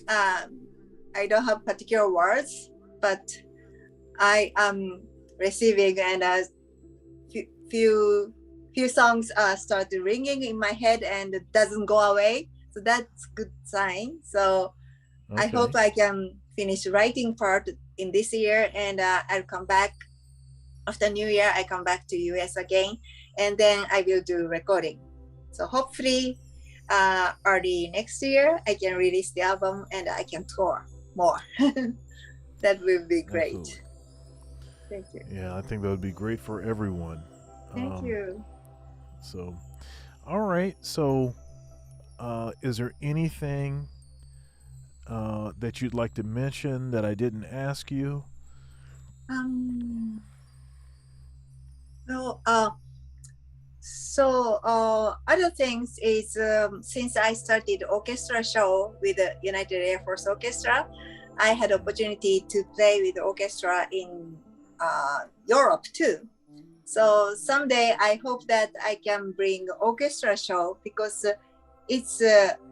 I don't have particular words, but I am receiving, and few songs start ringing in my head and it doesn't go away. So that's good sign. So I hope I can finish writing part in this year, and I'll come back after New Year. I come back to US again, and then I will do recording. So hopefully early next year I can release the album and I can tour more. That will be great. Absolutely. Thank you. Yeah, I think that would be great for everyone. Thank you. So, all right. So, is there anything that you'd like to mention that I didn't ask you? No. So other things is since I started orchestra show with the United Air Force Orchestra, I had opportunity to play with the orchestra in Europe too. So someday I hope that I can bring orchestra show, because it's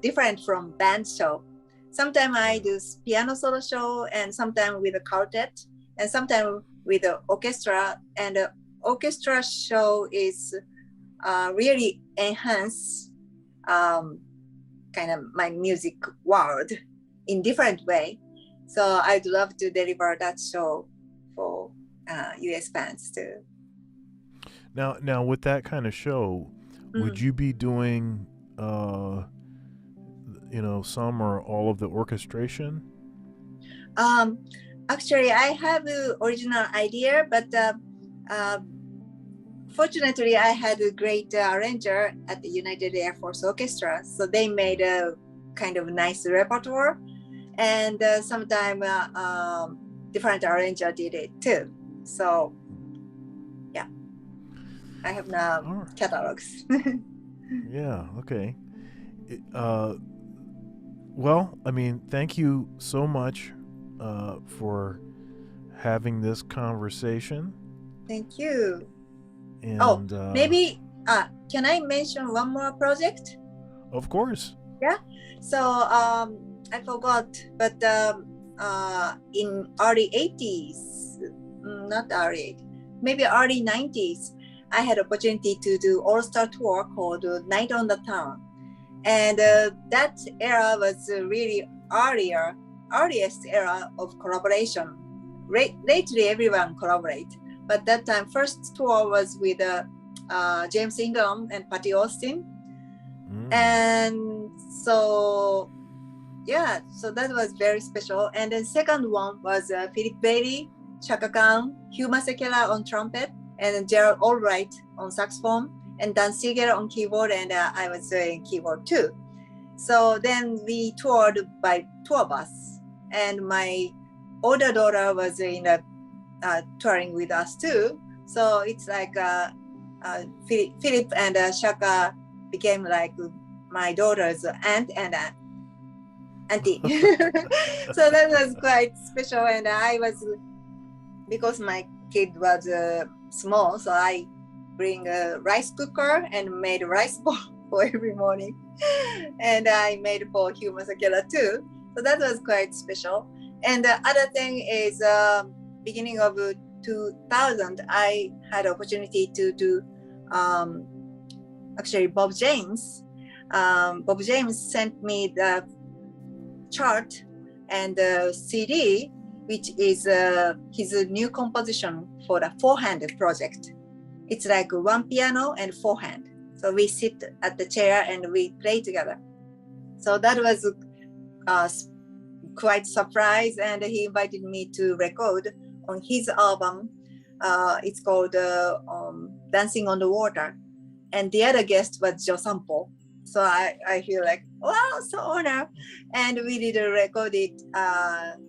different from band show. Sometimes I do piano solo show, and sometimes with a quartet, and sometimes with the orchestra, and the orchestra show is really enhance kind of my music world in different way. So I'd love to deliver that show for US fans too. Now, with that kind of show, would you be doing, some or all of the orchestration? Actually, I have an original idea, but fortunately, I had a great arranger at the United Air Force Orchestra, so they made a kind of nice repertoire, and sometimes different arranger did it too. So, yeah, I have now catalogs. Yeah. Okay. Well, I mean, thank you so much for having this conversation. Thank you. And maybe can I mention one more project? Of course. Yeah. So I forgot, but in early 80s, not early 80s, maybe early 90s, I had opportunity to do all-star tour called Night on the Town. And that era was really earliest era of collaboration. Lately, everyone collaborate. But that time, first tour was with James Ingram and Patty Austin. And so, yeah, so that was very special. And then second one was Philip Bailey, Chaka Khan, Hugh Masekela on trumpet, and Gerald Albright on saxophone, and Dan Siegel on keyboard, and I was doing keyboard too. So then we toured by tour bus, and my older daughter was in a touring with us too. So it's like Philip and Shaka became like my daughter's aunt and auntie. So that was quite special. And I was, because my kid was small, so I bring a rice cooker and made a rice bowl for every morning. And I made for Hugh Masakela too. So that was quite special. And the other thing is beginning of 2000, I had opportunity to do actually Bob James. Bob James sent me the chart and the CD, which is his new composition for the four-handed project. It's like one piano and four hand. So we sit at the chair and we play together. So that was quite surprise, and he invited me to record on his album. It's called Dancing on the Water. And the other guest was Joe Sample. So I feel like, wow, so honored. And we did a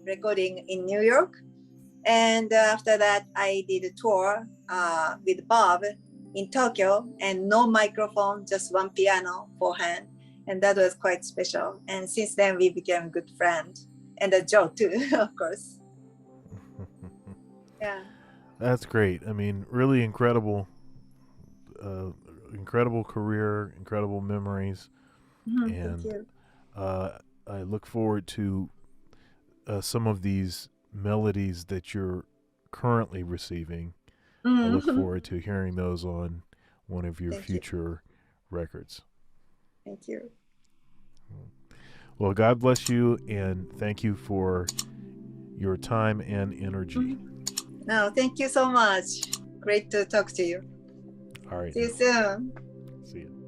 recording in New York. And after that, I did a tour with Bob in Tokyo, and no microphone, just one piano, four hand. And that was quite special. And since then, we became good friends. And Joe too, of course. Yeah. That's great. I mean, really incredible career, incredible memories. And thank you. I look forward to some of these melodies that you're currently receiving. I look forward to hearing those on one of your future records. Thank you. Well, God bless you, and thank you for your time and energy. No, thank you so much. Great to talk to you. All right. See you soon. See you.